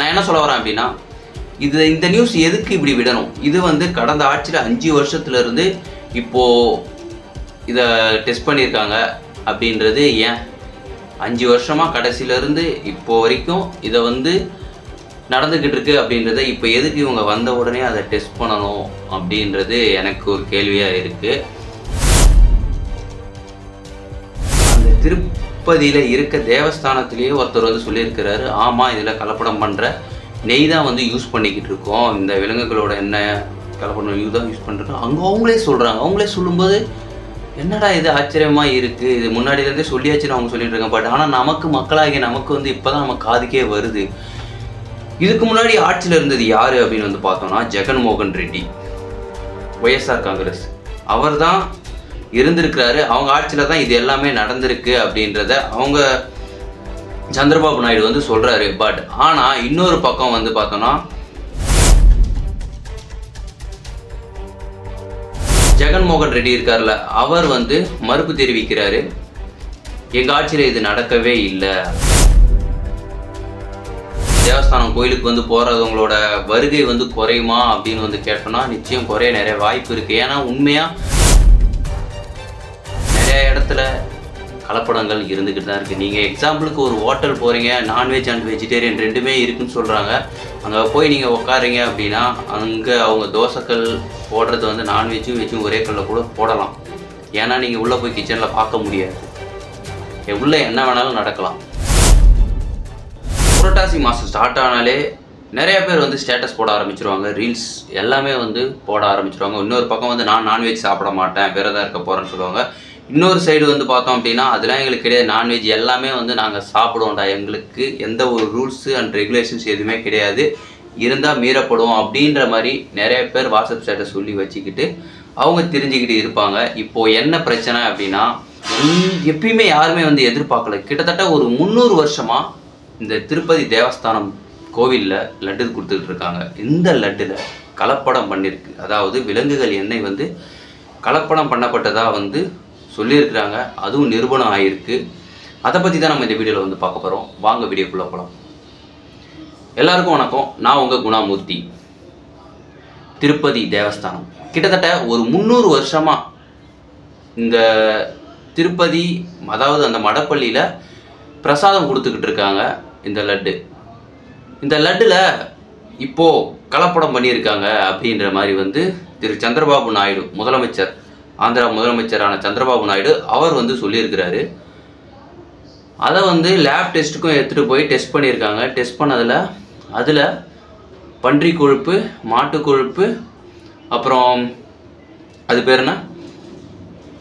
நான் என்ன சொல்ல வரேன் அப்படின்னா, இந்த நியூஸ் எதுக்கு இப்படி விடணும்? இது வந்து கடந்த ஆட்சியில் 5 வருஷத்துலேருந்து இப்போது இதை டெஸ்ட் பண்ணியிருக்காங்க அப்படின்றது ஏன் 5 வருஷமாக கடைசியிலேருந்து இப்போ வரைக்கும் இதை வந்து நடந்துக்கிட்டு இருக்கு அப்படின்றத இப்போ எதுக்கு இவங்க வந்த உடனே அதை டெஸ்ட் பண்ணணும் அப்படின்றது எனக்கு ஒரு கேள்வியாக இருக்குது. அந்த திருப்பதியில் இருக்க தேவஸ்தானத்திலேயே ஒருத்தர் வந்து சொல்லியிருக்கிறாரு, ஆமாம் இதில் கலப்படம் பண்ணுற நெய் தான் வந்து யூஸ் பண்ணிக்கிட்டு இருக்கோம், இந்த விலங்குகளோட எண்ணெய் கலப்படம் நெய் தான் யூஸ் பண்ணிருக்கோம். அங்கே அவங்களே சொல்கிறாங்க. அவங்களே சொல்லும்போது என்னடா இது ஆச்சரியமாக இருக்குது, இது முன்னாடியிலேருந்தே சொல்லியாச்சுன்னு அவங்க சொல்லிட்டு இருக்காங்க. பட் ஆனால் நமக்கு மக்களாகிய நமக்கு வந்து இப்போ தான் நம்ம காதுக்கே வருது. இதுக்கு முன்னாடி ஆட்சியில் இருந்தது யார் அப்படின்னு வந்து பார்த்தோம்னா ஜெகன்மோகன் ரெட்டி, ஒய்எஸ்ஆர் காங்கிரஸ். அவர் தான் இருந்திருக்கிறாரு. அவங்க ஆட்சியில் தான் இது எல்லாமே நடந்திருக்கு அப்படின்றத அவங்க சந்திரபாபு நாயுடு வந்து சொல்கிறாரு. பட் ஆனால் இன்னொரு பக்கம் வந்து பார்த்தோன்னா ஜெகன்மோகன் ரெட்டி இருக்கார்ல, அவர் வந்து மறுப்பு தெரிவிக்கிறாரு, எங்கள் ஆட்சியில் இது நடக்கவே இல்லை. தேவஸ்தானம் கோயிலுக்கு வந்து போகிறவங்களோட வருகை வந்து குறையுமா அப்படின்னு வந்து கேட்டோம்னா நிச்சயம் குறைய நிறைய வாய்ப்பு இருக்குது. ஏன்னா உண்மையாக நிறைய இடத்துல கலப்படங்கள் இருந்துக்கிட்டு தான் இருக்குது. நீங்கள் எக்ஸாம்பிளுக்கு ஒரு ஹோட்டல் போகிறீங்க, நான்வெஜ் அண்ட் வெஜிடேரியன் ரெண்டுமே இருக்குதுன்னு சொல்கிறாங்க. அங்கே போய் நீங்கள் உட்காருங்க அப்படின்னா அங்கே அவங்க தோசைக்கல் போடுறது வந்து நான்வெஜ்ஜும் வெஜ்ஜும் ஒரே கல்லில் கூட போடலாம். ஏன்னா நீங்கள் உள்ளே போய் கிச்சனில் பார்க்க முடியாது, உள்ளே என்ன வேணாலும் நடக்கலாம். புரட்டாசி மாதம் ஸ்டார்ட் ஆனாலே நிறைய பேர் வந்து ஸ்டேட்டஸ் போட ஆரம்பிச்சிருவாங்க, ரீல்ஸ் எல்லாமே வந்து போட ஆரம்பிச்சிருவாங்க. இன்னொரு பக்கம் வந்து நான் நான்வெஜ் சாப்பிட மாட்டேன், விரதம் இருக்க போகிறேன்னு சொல்லுவாங்க. இன்னொரு சைடு வந்து பார்த்தோம் அப்படின்னா அதெல்லாம் எங்களுக்கு கிடையாது, நான்வெஜ் எல்லாமே வந்து நாங்கள் சாப்பிடுவோம்டா, எங்களுக்கு எந்த ஒரு ரூல்ஸு அண்ட் ரெகுலேஷன்ஸ் எதுவுமே கிடையாது, இருந்தால் மீறப்படுவோம் அப்படின்ற மாதிரி நிறைய பேர் வாட்ஸ்அப் ஸ்டேட்டஸ் சொல்லி வச்சுக்கிட்டு அவங்க தெரிஞ்சுக்கிட்டு இருப்பாங்க. இப்போது என்ன பிரச்சனை அப்படின்னா, எப்பயுமே யாருமே வந்து எதிர்பார்க்கல, கிட்டத்தட்ட ஒரு 300 வருஷமாக இந்த திருப்பதி தேவஸ்தானம் கோவிலில் லட்டு கொடுத்துக்கிட்டு இருக்காங்க. இந்த லட்டில் கலப்படம் பண்ணியிருக்கு, அதாவது விலங்குகள் எண்ணெய் வந்து கலப்படம் பண்ணப்பட்டதாக வந்து சொல்லியிருக்கிறாங்க, அதுவும் நிரூபணம் ஆகிருக்கு. அதை பற்றி தான் நம்ம இந்த வீடியோவில் வந்து பார்க்க போகிறோம். வாங்க வீடியோக்குள்ளே போகலாம். எல்லாருக்கும் வணக்கம், நான் உங்கள் குணாமூர்த்தி. திருப்பதி தேவஸ்தானம் கிட்டத்தட்ட ஒரு 300 வருஷமாக இந்த திருப்பதி, அதாவது அந்த மடப்பள்ளியில் பிரசாதம் கொடுத்துக்கிட்டு இருக்காங்க. இந்த லட்டில் இப்போது கலப்படம் பண்ணியிருக்காங்க அப்படின்ற மாதிரி வந்து திரு சந்திரபாபு நாயுடு, முதலமைச்சர், ஆந்திரா முதலமைச்சரான சந்திரபாபு நாயுடு அவர் வந்து சொல்லியிருக்கிறாரு. அதை வந்து லேப் டெஸ்ட்டுக்கும் எடுத்துகிட்டு போய் டெஸ்ட் பண்ணியிருக்காங்க. டெஸ்ட் பண்ணதில் அதில் பன்றி கொழுப்பு, மாட்டு கொழுப்பு, அப்புறம் அது பேர் என்ன,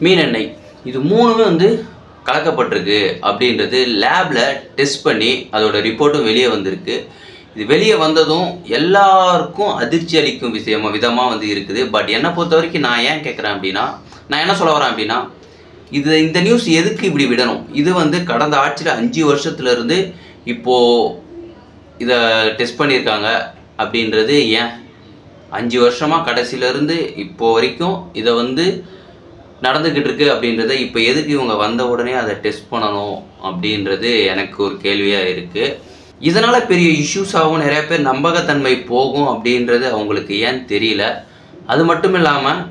மீன் எண்ணெய், இது 3மே வந்து கலக்கப்பட்டிருக்கு அப்படின்றது லேபில் டெஸ்ட் பண்ணி அதோட ரிப்போர்ட்டும் வெளியே வந்திருக்கு. இது வெளியே வந்ததும் எல்லாருக்கும் அதிர்ச்சி அளிக்கும் விதமாக வந்து இருக்குது. பட் என்னை பொறுத்த வரைக்கும் நான் ஏன் கேட்குறேன் அப்படின்னா, நான் என்ன சொல்ல வரேன் அப்படின்னா, இந்த நியூஸ் எதுக்கு இப்படி விடணும்? இது வந்து கடந்த ஆட்சியில் 5 வருஷத்துலேருந்து இப்போது இதை டெஸ்ட் பண்ணியிருக்காங்க அப்படின்றது ஏன் 5 வருஷமாக கடைசியிலேருந்து இப்போ வரைக்கும் இதை வந்து நடந்துக்கிட்டு இருக்கு அப்படின்றத இப்போ எதுக்கு இவங்க வந்த உடனே அதை டெஸ்ட் பண்ணணும் அப்படின்றது எனக்கு ஒரு கேள்வியாக இருக்குது. இதனால் பெரிய இஷ்யூஸாகவும் நிறைய பேர் நம்பகத்தன்மை போகும் அப்படின்றது அவங்களுக்கு ஏன் தெரியல. அது மட்டும் இல்லாமல்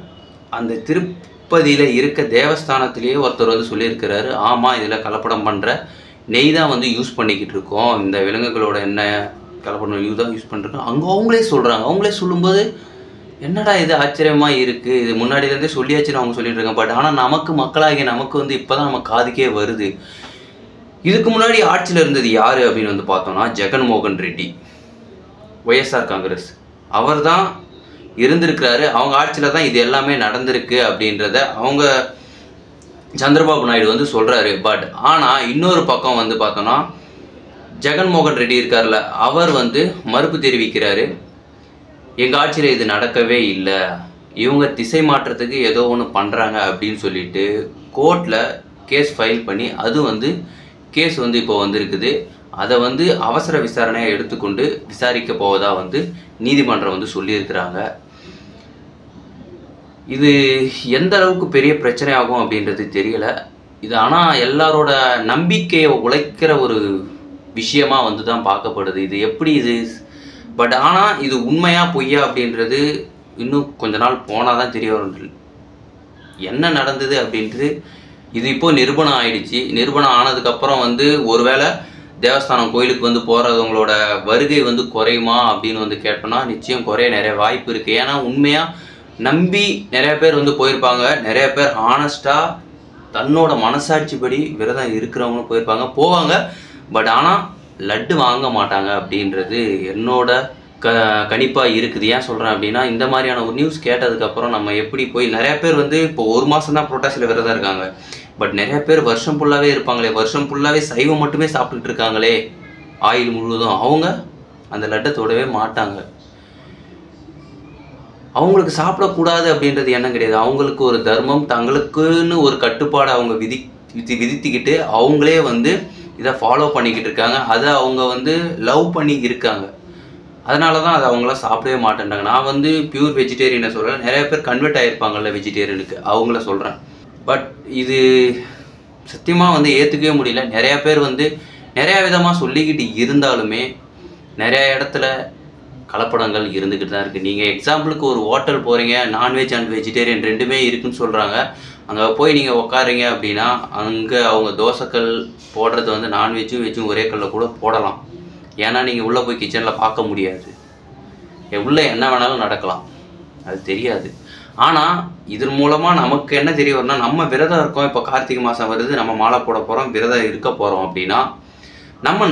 அந்த திருப்பதியில் இருக்க தேவஸ்தானத்திலேயே ஒருத்தர் வந்து சொல்லியிருக்கிறாரு, ஆமாம் இதில் கலப்படம் பண்ணுற நெய் தான் வந்து யூஸ் பண்ணிக்கிட்டு இருக்கோம், இந்த விலங்குகளோட எண்ணெய் கலப்படம் நெய் தான் யூஸ் பண்ணிருக்கோம். அங்கே அவங்களே சொல்கிறாங்க. அவங்களே சொல்லும்போது என்னடா இது ஆச்சரியமாக இருக்குது, இது முன்னாடியிலேருந்தே சொல்லியாச்சுன்னு அவங்க சொல்லிட்டு இருக்காங்க. பட் ஆனால் நமக்கு மக்களாகிய நமக்கு வந்து இப்போ தான் நம்ம காதுக்கே வருது. இதுக்கு முன்னாடி ஆட்சியில் இருந்தது யார் அப்படின்னு வந்து பார்த்தோம்னா ஜெகன்மோகன் ரெட்டி, ஒய்எஸ்ஆர் காங்கிரஸ். அவர் தான் இருந்திருக்கிறாரு. அவங்க ஆட்சியில் தான் இது எல்லாமே நடந்திருக்கு அப்படின்றத அவங்க சந்திரபாபு நாயுடு வந்து சொல்கிறாரு. பட் ஆனால் இன்னொரு பக்கம் வந்து பார்த்தோன்னா ஜெகன்மோகன் ரெட்டி இருக்கார்ல, அவர் வந்து மறுப்பு தெரிவிக்கிறாரு, எங்கள் ஆட்சியில் இது நடக்கவே இல்லை, இவங்க திசை மாற்றத்துக்கு ஏதோ ஒன்று பண்ணுறாங்க அப்படின்னு சொல்லிட்டு கோர்ட்டில் கேஸ் ஃபைல் பண்ணி அது வந்து கேஸ் வந்து இப்போ வந்திருக்குது. அதை வந்து அவசர விசாரணையை எடுத்துக்கொண்டு விசாரிக்க போவதாக வந்து நீதிமன்றம் வந்து சொல்லியிருக்கிறாங்க. இது எந்த அளவுக்கு பெரிய பிரச்சனை ஆகும் அப்படின்றது தெரியல. இது ஆனால் எல்லாரோட நம்பிக்கையை உழைக்கிற ஒரு விஷயமா வந்து தான் பார்க்கப்படுது. இது எப்படி இது? பட் ஆனால் இது உண்மையா பொய்யா அப்படின்றது இன்னும் கொஞ்ச நாள் போனால் தான் தெரிய வரும். என்ன நடந்தது அப்படின்றது இது இப்போ நிரூபணம் ஆயிடுச்சு. நிரூபணம் ஆனதுக்கப்புறம் வந்து ஒருவேளை தேவஸ்தானம் கோயிலுக்கு வந்து போகிறவங்களோட வருகை வந்து குறையுமா அப்படின்னு வந்து கேட்டோம்னா நிச்சயம் குறைய நிறைய வாய்ப்பு இருக்குது. ஏன்னா உண்மையாக நம்பி நிறைய பேர் வந்து போயிருப்பாங்க. நிறைய பேர் ஹானஸ்டாக தன்னோட மனசாட்சிப்படி விரதம் இருக்கிறவங்களும் போவாங்க. பட் ஆனால் லட்டு வாங்க மாட்டாங்க அப்படின்றது என்னோட கணிப்பாக இருக்குது. ஏன் சொல்கிறேன் அப்படின்னா, இந்த மாதிரியான ஒரு நியூஸ் கேட்டதுக்கப்புறம் நம்ம எப்படி போய் நிறைய பேர் வந்து இப்போ 1 மாதம் தான் புரட்டாசியில் விரதம் இருக்காங்க. பட் நிறைய பேர் வருஷம் ஃபுல்லாகவே இருப்பாங்களே, வருஷம் ஃபுல்லாகவே சைவம் மட்டுமே சாப்பிட்டுட்டு இருக்காங்களே ஆயில் முழுவதும், அவங்க அந்த லட்டை தொடவே மாட்டாங்க. அவங்களுக்கு சாப்பிடக்கூடாது அப்படின்றது எண்ணம் கிடையாது. அவங்களுக்கு ஒரு தர்மம், தங்களுக்குன்னு ஒரு கட்டுப்பாடு அவங்க விதித்துக்கிட்டு அவங்களே வந்து இதை ஃபாலோ பண்ணிக்கிட்டு இருக்காங்க. அதை அவங்க வந்து லவ் பண்ணி இருக்காங்க. அதனால தான் அதை அவங்களாம் சாப்பிடவே மாட்டேன்றாங்க. நான் வந்து பியூர் வெஜிடேரியனை சொல்கிறேன். நிறைய பேர் கன்வெர்ட் ஆகிருப்பாங்கல்ல வெஜிடேரியனுக்கு, அவங்கள சொல்கிறேன். பட் இது சத்தியமாக வந்து ஏற்றுக்கவே முடியல. நிறையா பேர் வந்து நிறையா விதமாக சொல்லிக்கிட்டு இருந்தாலுமே நிறையா இடத்துல கலப்படங்கள் இருந்துக்கிட்டு தான் இருக்குது. நீங்கள் எக்ஸாம்பிளுக்கு ஒரு ஹோட்டல் போகிறீங்க, நான்வெஜ் அண்ட் வெஜிடேரியன் ரெண்டுமே இருக்குதுன்னு சொல்கிறாங்க. அங்கே போய் நீங்கள் உட்காருங்க அப்படின்னா அங்கே அவங்க தோசைக்கல் போடுறது வந்து நான்வெஜ்ஜும் வெஜ்ஜும் ஒரே கல்லில் கூட போடலாம். ஏன்னா நீங்கள் உள்ளே போய் கிச்சனில் பார்க்க முடியாது. உள்ளே என்ன வேணாலும் நடக்கலாம், அது தெரியாது. ஆனால் இதன் மூலமாக நமக்கு என்ன தெரிய வரும்னா, நம்ம விரதம் இருக்கோம். இப்போ கார்த்திகை மாதம் வருது, நம்ம மாலை போட போகிறோம், விரதம் இருக்க போகிறோம் அப்படின்னா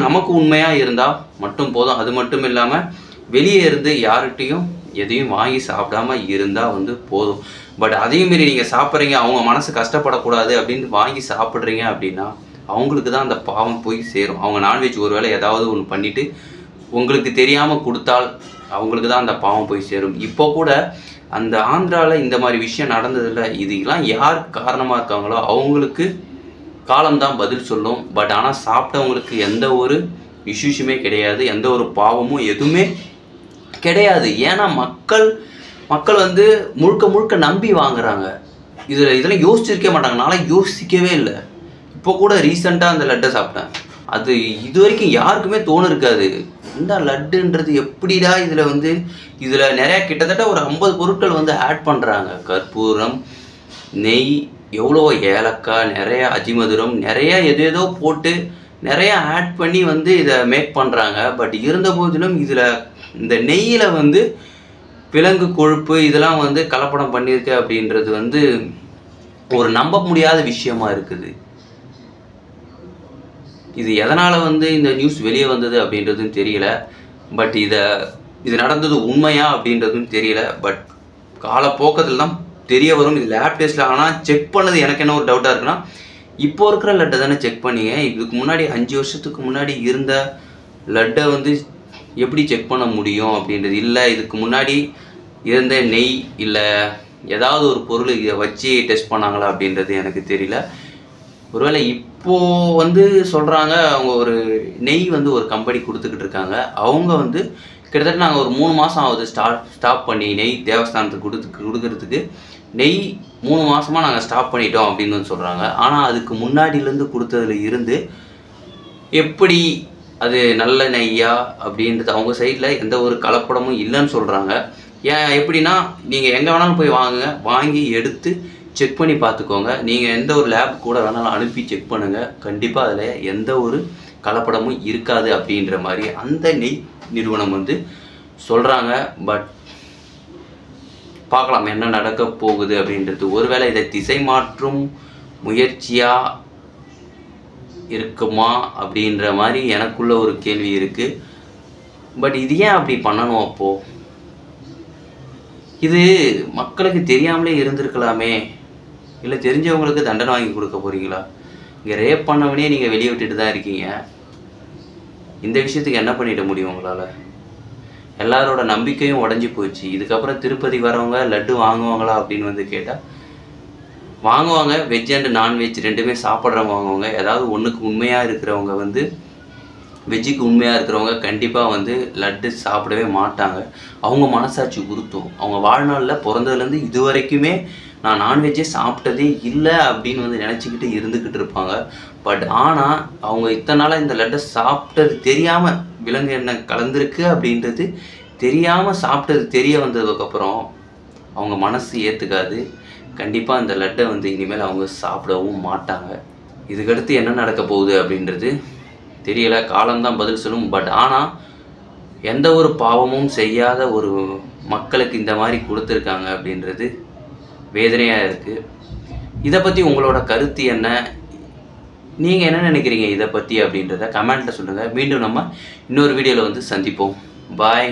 நமக்கு உண்மையாக இருந்தால் மட்டும் போதும். அது மட்டும் இல்லாமல் வெளியே இருந்து யார்கிட்டையும் எதையும் வாங்கி சாப்பிடாமல் இருந்தால் வந்து போதும். பட் அதையும் மீறி நீங்கள் சாப்பிட்றீங்க, அவங்க மனசு கஷ்டப்படக்கூடாது அப்படின்னு வாங்கி சாப்பிட்றீங்க அப்படின்னா அவங்களுக்கு தான் அந்த பாவம் போய் சேரும். அவங்க நான்வெஜ் ஒரு வேளை ஏதாவது ஒன்று பண்ணிவிட்டு உங்களுக்கு தெரியாமல் கொடுத்தால் அவங்களுக்கு தான் அந்த பாவம் போய் சேரும். இப்போ கூட அந்த ஆந்திராவில் இந்த மாதிரி விஷயம் நடந்ததில்ல. இதுக்கெல்லாம் யார் காரணமாக இருக்காங்களோ அவங்களுக்கு காலம்தான் பதில் சொல்லும். பட் ஆனால் சாப்பிட்டவங்களுக்கு எந்த ஒரு இஷ்யூஸுமே கிடையாது, எந்த ஒரு பாவமும் எதுவுமே கிடையாது. ஏன்னா மக்கள் வந்து முழுக்க நம்பி வாங்குறாங்க. இதெல்லாம் யோசிச்சிருக்க மாட்டாங்க. நான்லாம் யோசிக்கவே இல்லை. இப்போ கூட ரீசெண்டாக அந்த லட்டை சாப்பிட்டேன். அது இது வரைக்கும் யாருக்குமே தோணிருக்காது, இந்த லட்டுன்றது எப்படிடா இதில் நிறையா கிட்டத்தட்ட ஒரு 50 பொருட்கள் வந்து ஆட் பண்ணுறாங்க. கற்பூரம், நெய், எவ்வளோ ஏலக்காய், நிறைய அஜிமதுரம், நிறைய எதேதோ போட்டு நிறையா ஆட் பண்ணி வந்து இதை மேக் பண்ணுறாங்க. பட் இருந்த போதிலும் இதில் இந்த நெய்யில் வந்து விலங்கு கொழுப்பு இதெல்லாம் வந்து கலப்படம் பண்ணியிருக்கு அப்படின்றது வந்து ஒரு நம்ப முடியாத விஷயமா இருக்குது. இது எதனால் வந்து இந்த நியூஸ் வெளியே வந்தது அப்படின்றதும் தெரியல. பட் இது நடந்தது உண்மையா அப்படின்றதும் தெரியல. பட் காலப்போக்கத்தில் தான் தெரிய வரும். இது லேப் டெஸ்ட்டில் ஆனால் செக் பண்ணது எனக்கு என்ன ஒரு டவுட்டாக இருக்குன்னா, இப்போ இருக்கிற லட்டை தானே செக் பண்ணிங்க, இதுக்கு முன்னாடி 5 வருஷத்துக்கு முன்னாடி இருந்த லட்டை வந்து எப்படி செக் பண்ண முடியும் அப்படின்றது. இல்லை இதுக்கு முன்னாடி இருந்த நெய் இல்லை ஏதாவது ஒரு பொருள் இதை வச்சு டெஸ்ட் பண்ணாங்களா அப்படின்றது எனக்கு தெரியல. ஒருவேளை இப்போது வந்து சொல்கிறாங்க, அவங்க ஒரு நெய் வந்து ஒரு கம்பெனி கொடுத்துக்கிட்டு இருக்காங்க. அவங்க வந்து கிட்டத்தட்ட நாங்கள் ஒரு 3 மாதம் ஆகுது ஸ்டாப் பண்ணி நெய் தேவஸ்தானத்துக்கு கொடுக்கறதுக்கு நெய் 3 மாதமாக நாங்கள் ஸ்டாப் பண்ணிட்டோம் அப்படின்னு வந்து சொல்கிறாங்க. ஆனால் அதுக்கு முன்னாடியிலேருந்து கொடுத்ததுல இருந்து எப்படி அது நல்ல நெய்யா அப்படின்றது அவங்க சைடில் எந்த ஒரு கலப்படமும் இல்லைன்னு சொல்கிறாங்க. ஏன் எப்படின்னா, நீங்கள் எங்கே வேணாலும் போய் வாங்கி எடுத்து செக் பண்ணி பார்த்துக்கோங்க. நீங்கள் எந்த ஒரு லேப் கூட வேணாலும் அனுப்பி செக் பண்ணுங்கள், கண்டிப்பாக அதில் எந்த ஒரு கலப்படமும் இருக்காது அப்படின்ற மாதிரி அந்த நெய் நிறுவனம் வந்து சொல்கிறாங்க. பட் பார்க்கலாம் என்ன நடக்க போகுது அப்படின்றது. ஒருவேளை இதை திசை மாற்றும் முயற்சியாக இருக்குமா அப்படின்ற மாதிரி எனக்குள்ள ஒரு கேள்வி இருக்குது. பட் இது ஏன் அப்படி பண்ணணும்? அப்போது இது மக்களுக்கு தெரியாமலே இருந்திருக்கலாமே, இல்லை தெரிஞ்சவங்களுக்கு தண்டனை வாங்கி கொடுக்க போகிறீங்களா? இங்கே ரேப் பண்ணவனே நீங்கள் வெளியே விட்டுட்டு தான் இருக்கீங்க. இந்த விஷயத்துக்கு என்ன பண்ணிட முடியும் உங்களால்? எல்லாரோட நம்பிக்கையும் உடஞ்சி போச்சு. இதுக்கப்புறம் திருப்பதி வரவங்க லட்டு வாங்குவாங்களா அப்படின்னு வந்து கேட்டால் வாங்குவாங்க. வெஜ் அண்ட் நான்வெஜ் ரெண்டுமே சாப்பிட்றவங்க வாங்குவாங்க. ஏதாவது ஒன்றுக்கு உண்மையாக இருக்கிறவங்க வந்து வெஜ்ஜுக்கு உண்மையாக இருக்கிறவங்க கண்டிப்பாக வந்து லட்டு சாப்பிடவே மாட்டாங்க. அவங்க மனசாட்சி உறுத்தும். அவங்க வாழ்நாளில் பிறந்ததுலேருந்து இது வரைக்குமே நான் நான்வெஜ்ஜே சாப்பிட்டதே இல்லை அப்படின்னு வந்து நினச்சிக்கிட்டு இருந்துக்கிட்டு இருப்பாங்க. பட் ஆனால் அவங்க இத்தனை நாளாக இந்த லட்டை சாப்பிட்டது தெரியாமல், விலங்கு எண்ணெய் கலந்துருக்கு அப்படின்றது தெரியாமல் சாப்பிட்டது தெரிய வந்ததுக்கப்புறம் அவங்க மனசு ஏற்றுக்காது. கண்டிப்பாக இந்த லட்டை வந்து இனிமேல் அவங்க சாப்பிடவும் மாட்டாங்க. இதுக்கடுத்து என்ன நடக்க போகுது அப்படின்றது தெரியலை, காலம்தான் பதில் சொல்லும். பட் ஆனால் எந்த ஒரு பாவமும் செய்யாத ஒரு மக்களுக்கு இந்த மாதிரி கொடுத்துருக்காங்க அப்படின்றது வேதனையாக இருக்குது. இதை பற்றி உங்களோட கருத்து என்ன? நீங்கள் என்ன நினைக்கிறீங்க இதை பற்றி அப்படின்றத கமெண்ட்டில் சொல்லுங்கள். மீண்டும் நம்ம இன்னொரு வீடியோவில் வந்து சந்திப்போம். பாய்.